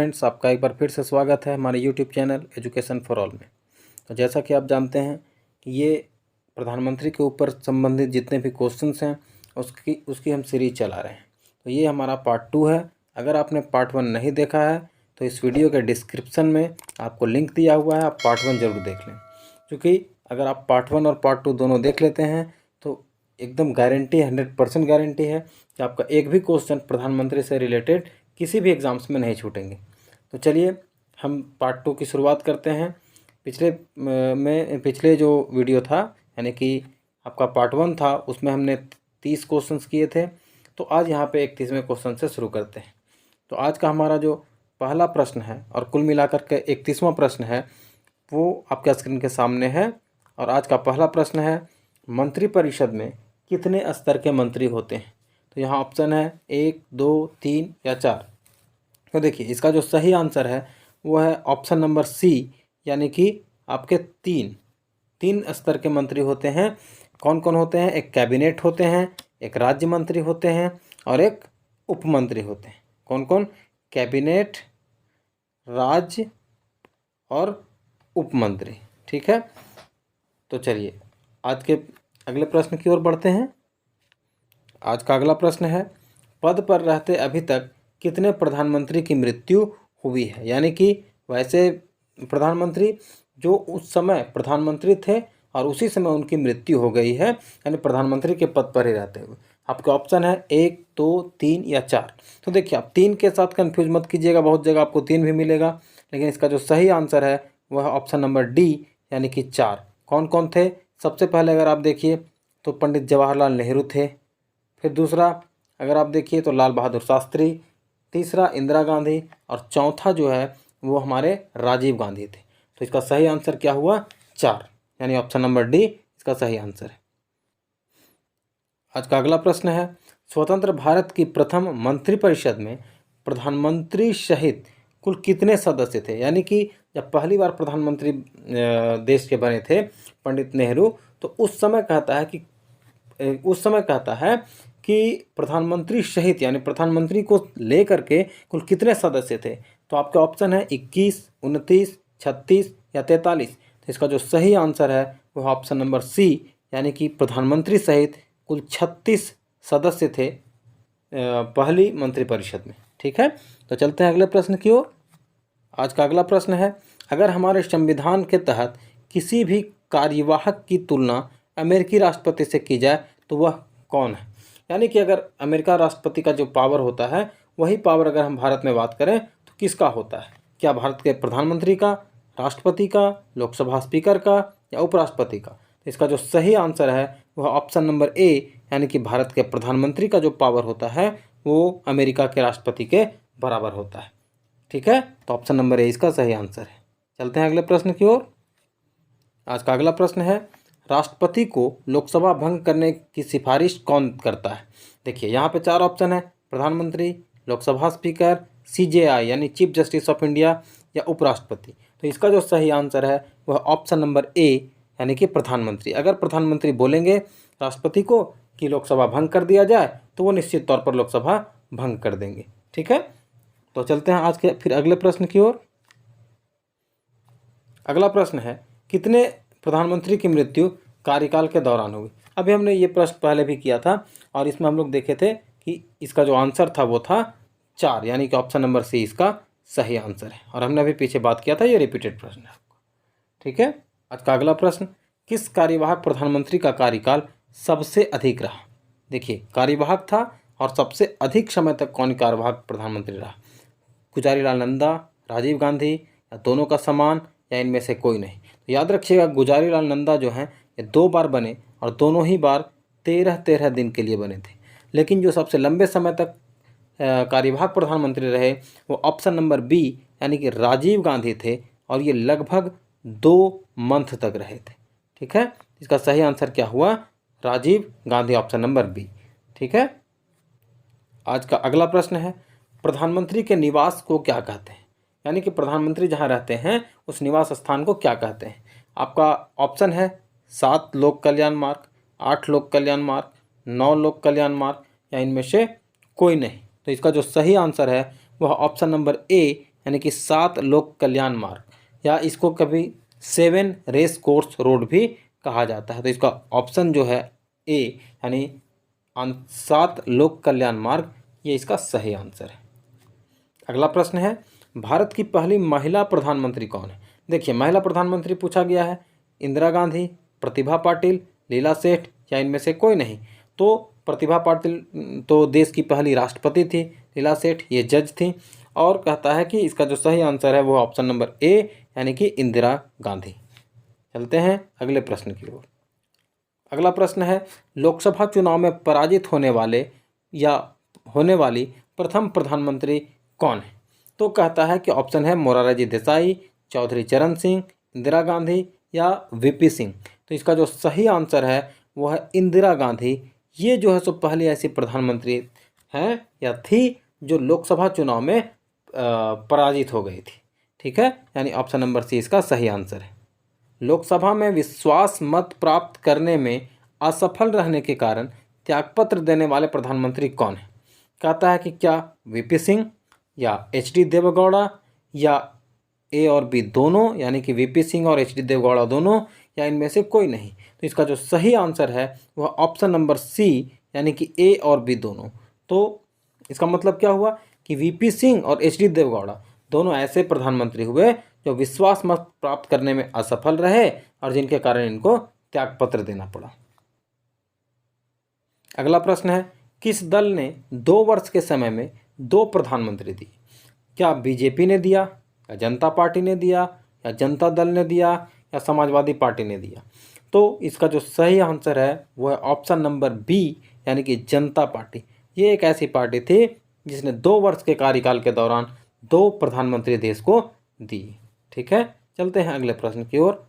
Friends, आपका एक बार फिर से स्वागत है हमारे YouTube channel education for all में। तो जैसा कि आप जानते हैं कि ये प्रधानमंत्री के ऊपर संबंधित जितने भी क्वेश्चंस हैं उसकी हम सीरीज चला रहे हैं। तो ये हमारा पार्ट 2 है। अगर आपने पार्ट 1 नहीं देखा है तो इस वीडियो के डिस्क्रिप्शन में आपको लिंक दिया हुआ है, आप पार्ट 1 ज़रूर देख लें। क्योंकि अगर आप पार्ट 1 और पार्ट 2 दोनों देख लेते हैं तो एकदम गारंटी 100% गारंटी है कि आपका एक भी क्वेश्चन प्रधानमंत्री से रिलेटेड किसी भी एग्ज़ाम्स में नहीं छूटेंगे। तो चलिए हम पार्ट 2 की शुरुआत करते हैं। पिछले जो वीडियो था यानी कि आपका पार्ट 1 था, उसमें हमने 30 क्वेश्चंस किए थे। तो आज यहाँ पे 31वें क्वेश्चन से शुरू करते हैं। तो आज का हमारा जो पहला प्रश्न है और कुल मिलाकर के 31वां प्रश्न है वो आपके स्क्रीन के सामने है। और आज का पहला प्रश्न है, मंत्रिपरिषद में कितने स्तर के मंत्री होते हैं? तो यहाँ ऑप्शन है 1, 2, 3 या 4। तो देखिए इसका जो सही आंसर है वो है ऑप्शन नंबर सी, यानी कि आपके तीन स्तर के मंत्री होते हैं। कौन कौन होते हैं? एक कैबिनेट होते हैं, एक राज्य मंत्री होते हैं और एक उप मंत्री होते हैं। कौन कौन? कैबिनेट, राज्य और उप मंत्री। ठीक है, तो चलिए आज के अगले प्रश्न की ओर बढ़ते हैं। आज का अगला प्रश्न है, पद पर रहते अभी तक कितने प्रधानमंत्री की मृत्यु हुई है? यानी कि वैसे प्रधानमंत्री जो उस समय प्रधानमंत्री थे और उसी समय उनकी मृत्यु हो गई है, यानी प्रधानमंत्री के पद पर ही रहते हुए। आपके ऑप्शन है 1, 2, 3 या 4। तो देखिए आप 3 के साथ कंफ्यूज मत कीजिएगा, बहुत जगह आपको 3 भी मिलेगा, लेकिन इसका जो सही आंसर है वह ऑप्शन नंबर डी यानी कि 4। कौन कौन थे? सबसे पहले अगर आप देखिए तो पंडित जवाहरलाल नेहरू थे। फिर दूसरा अगर आप देखिए तो लाल बहादुर शास्त्री, तीसरा इंदिरा गांधी और चौथा जो है वो हमारे राजीव गांधी थे। तो इसका सही आंसर क्या हुआ? 4, यानी ऑप्शन नंबर डी इसका सही आंसर है। आज का अगला प्रश्न है, स्वतंत्र भारत की प्रथम मंत्रिपरिषद में प्रधानमंत्री सहित कुल कितने सदस्य थे? यानी कि जब पहली बार प्रधानमंत्री देश के बने थे पंडित नेहरू, तो उस समय कहता है कि प्रधानमंत्री सहित यानी प्रधानमंत्री को लेकर के कुल कितने सदस्य थे? तो आपके ऑप्शन है 21, 29, 36 या 43। तो इसका जो सही आंसर है वह ऑप्शन नंबर सी, यानी कि प्रधानमंत्री सहित कुल 36 सदस्य थे पहली मंत्रिपरिषद में। ठीक है, तो चलते हैं अगले प्रश्न की ओर। आज का अगला प्रश्न है, अगर हमारे संविधान के तहत किसी भी कार्यवाहक की तुलना अमेरिकी राष्ट्रपति से की जाए तो वह कौन है? यानी कि अगर अमेरिका राष्ट्रपति का जो पावर होता है वही पावर अगर हम भारत में बात करें तो किसका होता है? क्या भारत के प्रधानमंत्री का, राष्ट्रपति का, लोकसभा स्पीकर का या उपराष्ट्रपति का? तो इसका जो सही आंसर है वह ऑप्शन नंबर ए, यानी कि भारत के प्रधानमंत्री का जो पावर होता है वो अमेरिका के राष्ट्रपति के बराबर होता है। ठीक है, तो ऑप्शन नंबर ए इसका सही आंसर है। चलते हैं अगले प्रश्न की ओर। आज का अगला प्रश्न है, राष्ट्रपति को लोकसभा भंग करने की सिफारिश कौन करता है? देखिए यहाँ पे 4 ऑप्शन है, प्रधानमंत्री, लोकसभा स्पीकर, CJI यानी चीफ जस्टिस ऑफ इंडिया या उपराष्ट्रपति। तो इसका जो सही आंसर है वह ऑप्शन नंबर ए, यानी कि प्रधानमंत्री। अगर प्रधानमंत्री बोलेंगे राष्ट्रपति को कि लोकसभा भंग कर दिया जाए तो वो निश्चित तौर पर लोकसभा भंग कर देंगे। ठीक है, तो चलते हैं आज के फिर अगले प्रश्न की ओर। अगला प्रश्न है, कितने प्रधानमंत्री की मृत्यु कार्यकाल के दौरान हुई? अभी हमने ये प्रश्न पहले भी किया था और इसमें हम लोग देखे थे कि इसका जो आंसर था वो था 4, यानी कि ऑप्शन नंबर सी इसका सही आंसर है। और हमने अभी पीछे बात किया था, ये रिपीटेड प्रश्न है आपको। ठीक है, आज का अगला प्रश्न, किस कार्यवाहक प्रधानमंत्री का कार्यकाल सबसे अधिक रहा? देखिए कार्यवाहक था और सबसे अधिक समय तक कौन कार्यवाहक प्रधानमंत्री रहा? गुजारीलाल नंदा, राजीव गांधी या दोनों का समान या इनमें से कोई नहीं? तो याद रखिएगा गुजारीलाल नंदा जो हैं ये 2 बार बने और दोनों ही बार 13 दिन के लिए बने थे। लेकिन जो सबसे लंबे समय तक कार्यवाहक प्रधानमंत्री रहे वो ऑप्शन नंबर बी, यानी कि राजीव गांधी थे और ये लगभग 2 मंथ तक रहे थे। ठीक है, इसका सही आंसर क्या हुआ? Rajiv Gandhi, option number B. ठीक है, आज का अगला प्रश्न है, प्रधानमंत्री के निवास को क्या कहते हैं? यानी कि प्रधानमंत्री जहाँ रहते हैं उस निवास स्थान को क्या कहते हैं? आपका ऑप्शन है 7 लोक कल्याण मार्ग, 8 लोक कल्याण मार्ग, 9 लोक कल्याण मार्ग या इनमें से कोई नहीं? तो इसका जो सही आंसर है वह ऑप्शन नंबर ए, यानी कि 7 लोक कल्याण मार्ग, या इसको कभी 7 रेस कोर्स रोड भी कहा जाता है। तो इसका ऑप्शन जो है ए यानी 7 लोक कल्याण मार्ग, ये इसका सही आंसर है। अगला प्रश्न है, भारत की पहली महिला प्रधानमंत्री कौन है? देखिए, महिला प्रधानमंत्री पूछा गया है, इंदिरा गांधी, प्रतिभा पाटिल, लीला सेठ या इनमें से कोई नहीं। तो प्रतिभा पाटिल तो देश की पहली राष्ट्रपति थी, लीला सेठ ये जज थी, और कहता है कि इसका जो सही आंसर है वो ऑप्शन नंबर ए यानी कि इंदिरा गांधी। चलते हैं अगले प्रश्न की ओर। अगला प्रश्न है, लोकसभा चुनाव में पराजित होने वाली प्रथम प्रधानमंत्री कौन है? तो कहता है कि ऑप्शन है मोरारजी देसाई, चौधरी चरण सिंह, इंदिरा गांधी या वीपी सिंह। तो इसका जो सही आंसर है वो है इंदिरा गांधी। ये जो है सो पहली ऐसी प्रधानमंत्री हैं या थी जो लोकसभा चुनाव में पराजित हो गई थी। ठीक है, यानी ऑप्शन नंबर सी इसका सही आंसर है। लोकसभा में विश्वास मत प्राप्त करने में असफल रहने के कारण त्यागपत्र देने वाले प्रधानमंत्री कौन है? कहता है कि क्या वीपी सिंह या एचडी देवेगौड़ा या ए और बी दोनों, यानी कि वीपी सिंह और एचडी देवेगौड़ा दोनों, या इनमें से कोई नहीं। तो इसका जो सही आंसर है वह ऑप्शन नंबर सी यानी कि ए और बी दोनों। तो इसका मतलब क्या हुआ कि वीपी सिंह और एचडी देवेगौड़ा दोनों ऐसे प्रधानमंत्री हुए जो विश्वास मत प्राप्त करने में असफल रहे और जिनके कारण इनको त्यागपत्र देना पड़ा। अगला प्रश्न है, किस दल ने 2 वर्ष के समय में 2 प्रधानमंत्री दिए? क्या बीजेपी ने दिया, या जनता पार्टी ने दिया, या जनता दल ने दिया, या समाजवादी पार्टी ने दिया? तो इसका जो सही आंसर है वो है ऑप्शन नंबर बी यानी कि जनता पार्टी। ये एक ऐसी पार्टी थी जिसने 2 वर्ष के कार्यकाल के दौरान 2 प्रधानमंत्री देश को दिए। ठीक है, चलते हैं अगले प्रश्न की ओर।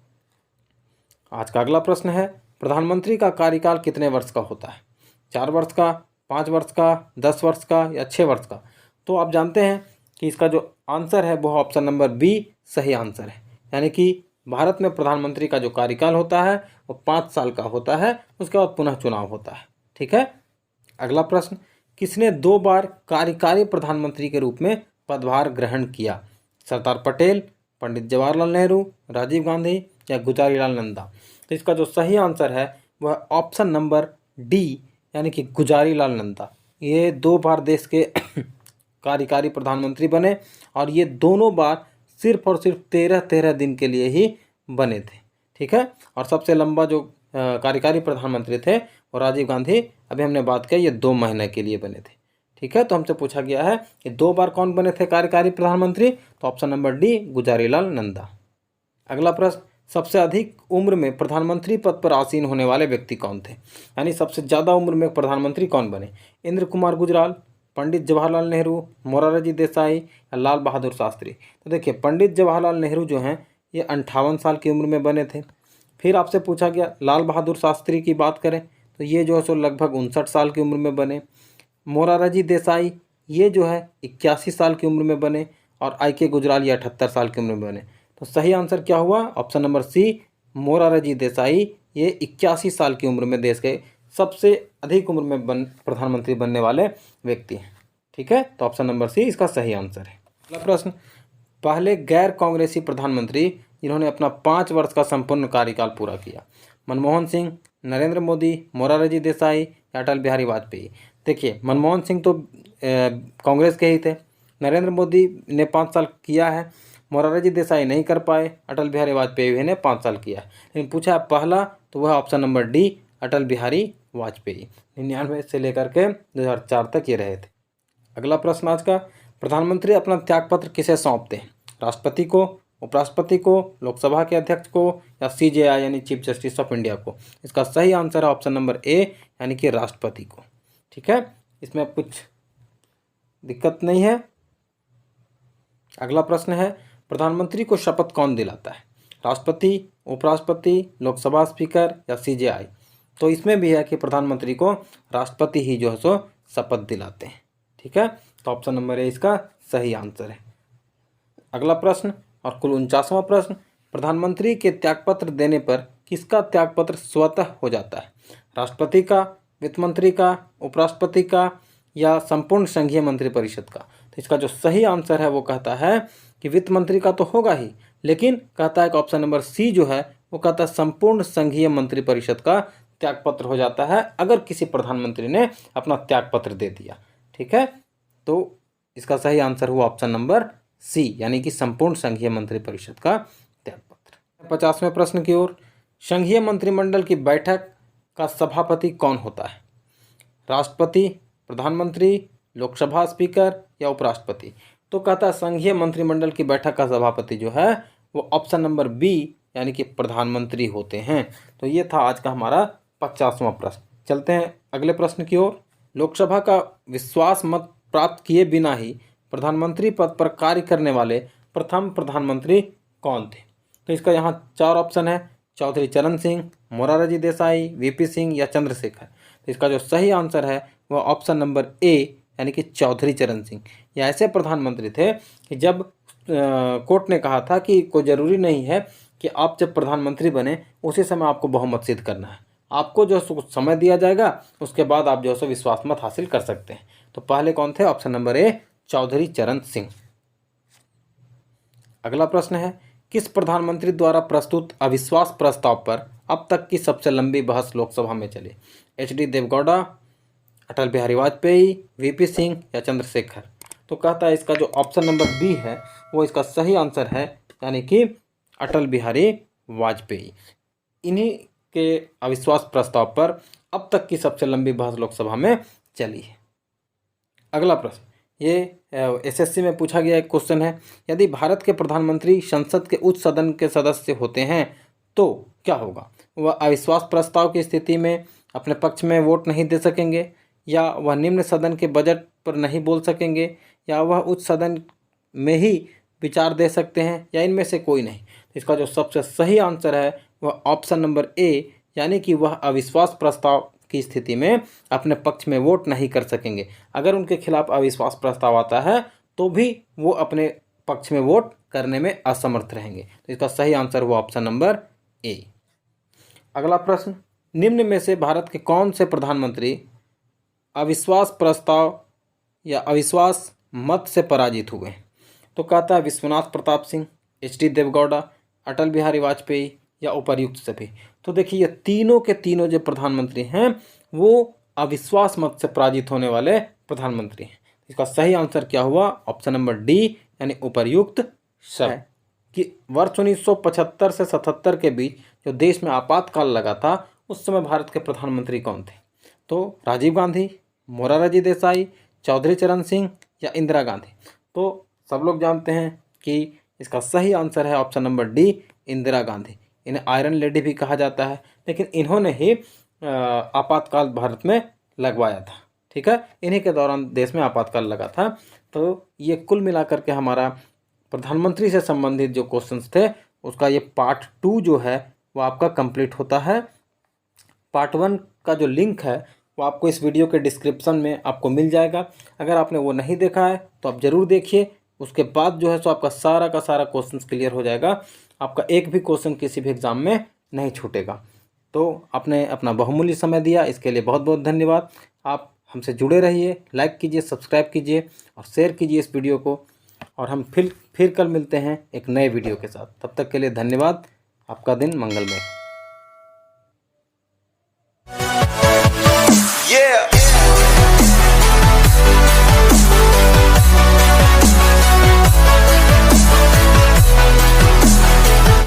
आज का अगला प्रश्न है, प्रधानमंत्री का कार्यकाल कितने वर्ष का होता है? 4 वर्ष का, 5 वर्ष का, 10 वर्ष का या 6 वर्ष का? तो आप जानते हैं कि इसका जो आंसर है वो ऑप्शन नंबर बी सही आंसर है, यानी कि भारत में प्रधानमंत्री का जो कार्यकाल होता है वो 5 साल का होता है, उसके बाद पुनः चुनाव होता है। ठीक है, अगला प्रश्न, किसने 2 बार कार्यकारी प्रधानमंत्री के रूप में पदभार ग्रहण किया? सरदार पटेल, पंडित जवाहरलाल नेहरू, राजीव गांधी या गुजारीलाल नंदा? तो इसका जो सही आंसर है वह ऑप्शन नंबर डी यानी कि गुजारीलाल नंदा। ये 2 बार देश के कार्यकारी प्रधानमंत्री बने और ये दोनों बार सिर्फ और सिर्फ 13 दिन के लिए ही बने थे। ठीक है, और सबसे लंबा जो कार्यकारी प्रधानमंत्री थे वो राजीव गांधी, अभी हमने बात की, ये 2 महीने के लिए बने थे। ठीक है, तो हमसे पूछा गया है कि 2 बार कौन बने थे कार्यकारी प्रधानमंत्री? तो ऑप्शन नंबर डी गुजारीलाल नंदा। अगला प्रश्न, सबसे अधिक उम्र में प्रधानमंत्री पद पर आसीन होने वाले व्यक्ति कौन थे? यानी सबसे ज़्यादा उम्र में प्रधानमंत्री कौन बने? इंद्र कुमार गुजराल, पंडित जवाहरलाल नेहरू, मोरारजी देसाई या लाल बहादुर शास्त्री? तो देखिए, पंडित जवाहरलाल नेहरू जो हैं ये 58 साल की उम्र में बने थे। फिर आपसे पूछा गया लाल बहादुर शास्त्री की बात करें तो ये जो है सो लगभग 59 साल की उम्र में बने। मोरारजी देसाई ये जो है 81 साल की उम्र में बने, और आई के गुजराल ये 78 साल की उम्र में बने। तो सही आंसर क्या हुआ? Option number C Morarji Desai ये 81 साल की उम्र में देश के सबसे अधिक उम्र में प्रधानमंत्री बनने वाले व्यक्ति हैं। ठीक है, तो ऑप्शन नंबर सी इसका सही आंसर है। अगला प्रश्न, पहले गैर कांग्रेसी प्रधानमंत्री जिन्होंने अपना 5 वर्ष का संपूर्ण कार्यकाल पूरा किया? मनमोहन सिंह, नरेंद्र मोदी, मोरारजी देसाई या अटल बिहारी वाजपेयी? देखिए, मनमोहन सिंह तो कांग्रेस के ही थे, नरेंद्र मोदी ने 5 साल किया है, मोरारजी देसाई नहीं कर पाए, अटल बिहारी वाजपेयी ने 5 साल किया है। लेकिन पूछा पहला तो वह option number D Atal Bihari Vajpayee 99 से लेकर के 2004 तक ये रहे थे। अगला प्रश्न आज का, प्रधानमंत्री अपना त्यागपत्र किसे सौंपते हैं? राष्ट्रपति को, उपराष्ट्रपति को, लोकसभा के अध्यक्ष को या सीजेआई यानी चीफ जस्टिस ऑफ इंडिया को? इसका सही आंसर है ऑप्शन नंबर ए यानी कि राष्ट्रपति को। ठीक है, इसमें अब कुछ दिक्कत नहीं है। अगला प्रश्न है, प्रधानमंत्री को शपथ कौन दिलाता है? राष्ट्रपति, उपराष्ट्रपति, लोकसभा स्पीकर या सीजेआई? तो इसमें भी है कि प्रधानमंत्री को राष्ट्रपति ही जो है सो शपथ दिलाते हैं। ठीक है, तो ऑप्शन नंबर ए इसका सही आंसर है। अगला प्रश्न और कुल 49वां प्रश्न, प्रधानमंत्री के त्यागपत्र देने पर किसका त्यागपत्र स्वतः हो जाता है? राष्ट्रपति का, वित्त मंत्री का, उपराष्ट्रपति का या संपूर्ण संघीय मंत्रिपरिषद का? तो इसका जो सही आंसर है वो कहता है कि वित्त मंत्री का तो होगा ही, लेकिन कहता है कि ऑप्शन नंबर सी जो है वो कहता है संपूर्ण संघीय मंत्रिपरिषद का त्यागपत्र हो जाता है अगर किसी प्रधानमंत्री ने अपना त्यागपत्र दे दिया। ठीक है, तो इसका सही आंसर हुआ ऑप्शन नंबर सी, यानी कि संपूर्ण संघीय मंत्रिपरिषद का त्यागपत्र। 50वें प्रश्न की ओर, संघीय मंत्रिमंडल की बैठक का सभापति कौन होता है? राष्ट्रपति, प्रधानमंत्री, लोकसभा स्पीकर या उपराष्ट्रपति? तो कहता है संघीय मंत्रिमंडल की बैठक का सभापति जो है वो ऑप्शन नंबर बी यानी कि प्रधानमंत्री होते हैं। तो ये था आज का हमारा 50वां प्रश्न। चलते हैं अगले प्रश्न की ओर। लोकसभा का विश्वास मत प्राप्त किए बिना ही प्रधानमंत्री पद पर कार्य करने वाले प्रथम प्रधानमंत्री कौन थे? तो इसका यहाँ 4 ऑप्शन है, चौधरी चरण सिंह, मोरारजी देसाई, वीपी सिंह या चंद्रशेखर। तो इसका जो सही आंसर है वह ऑप्शन नंबर ए यानी कि चौधरी चरण सिंह। ये ऐसे प्रधानमंत्री थे कि जब कोर्ट ने कहा था कि कोई ज़रूरी नहीं है कि आप जब प्रधानमंत्री बने उसी समय आपको बहुमत सिद्ध करना है, आपको जो कुछ समय दिया जाएगा उसके बाद आप जो है विश्वास मत हासिल कर सकते हैं। तो पहले कौन थे? ऑप्शन नंबर ए चौधरी चरण सिंह। अगला प्रश्न है, किस प्रधानमंत्री द्वारा प्रस्तुत अविश्वास प्रस्ताव पर अब तक की सबसे लंबी बहस लोकसभा में चली? एच.डी. देवगौड़ा, अटल बिहारी वाजपेयी, वीपी सिंह या चंद्रशेखर? तो कहता है इसका जो ऑप्शन नंबर बी है वो इसका सही आंसर है, यानी कि अटल बिहारी वाजपेयी। इन्हीं के अविश्वास प्रस्ताव पर अब तक की सबसे लंबी बहस लोकसभा में चली है। अगला प्रश्न, ये एसएससी में पूछा गया एक क्वेश्चन है, यदि भारत के प्रधानमंत्री संसद के उच्च सदन के सदस्य होते हैं तो क्या होगा? वह अविश्वास प्रस्ताव की स्थिति में अपने पक्ष में वोट नहीं दे सकेंगे, या वह निम्न सदन के बजट पर नहीं बोल सकेंगे, या वह उच्च सदन में ही विचार दे सकते हैं, या इनमें से कोई नहीं? इसका जो सबसे सही आंसर है वह ऑप्शन नंबर ए यानी कि वह अविश्वास प्रस्ताव की स्थिति में अपने पक्ष में वोट नहीं कर सकेंगे। अगर उनके खिलाफ अविश्वास प्रस्ताव आता है तो भी वो अपने पक्ष में वोट करने में असमर्थ रहेंगे। तो इसका सही आंसर हुआ ऑप्शन नंबर ए। अगला प्रश्न, निम्न में से भारत के कौन से प्रधानमंत्री अविश्वास प्रस्ताव या अविश्वास मत से पराजित हुए? तो कहता है विश्वनाथ प्रताप सिंह, एच.डी. देवगौड़ा, अटल बिहारी वाजपेयी या उपर्युक्त सभी? तो देखिए ये तीनों के तीनों जो प्रधानमंत्री हैं वो अविश्वास मत से पराजित होने वाले प्रधानमंत्री हैं। इसका सही आंसर क्या हुआ? ऑप्शन नंबर डी यानी उपर्युक्त सभी। कि वर्ष 1975 से 77 के बीच जो देश में आपातकाल लगा था उस समय भारत के प्रधानमंत्री कौन थे? तो राजीव गांधी, मोरारजी देसाई, चौधरी चरण सिंह या इंदिरा गांधी? तो सब लोग जानते हैं कि इसका सही आंसर है option number D Indira Gandhi. इन्हें आयरन लेडी भी कहा जाता है, लेकिन इन्होंने ही आपातकाल भारत में लगवाया था। ठीक है, इन्हीं के दौरान देश में आपातकाल लगा था। तो ये कुल मिलाकर के हमारा प्रधानमंत्री से संबंधित जो क्वेश्चंस थे उसका ये पार्ट 2 जो है वो आपका कंप्लीट होता है। पार्ट 1 का जो लिंक है वो आपको इस वीडियो के डिस्क्रिप्शन में आपको मिल जाएगा। अगर आपने वो नहीं देखा है तो आप ज़रूर देखिए, उसके बाद जो है सो आपका सारा का सारा क्वेश्चंस क्लियर हो जाएगा। आपका एक भी क्वेश्चन किसी भी एग्ज़ाम में नहीं छूटेगा। तो आपने अपना बहुमूल्य समय दिया, इसके लिए बहुत बहुत धन्यवाद। आप हमसे जुड़े रहिए, लाइक कीजिए, सब्सक्राइब कीजिए और शेयर कीजिए इस वीडियो को। और हम फिर कल मिलते हैं एक नए वीडियो के साथ। तब तक के लिए धन्यवाद। आपका दिन मंगलमय।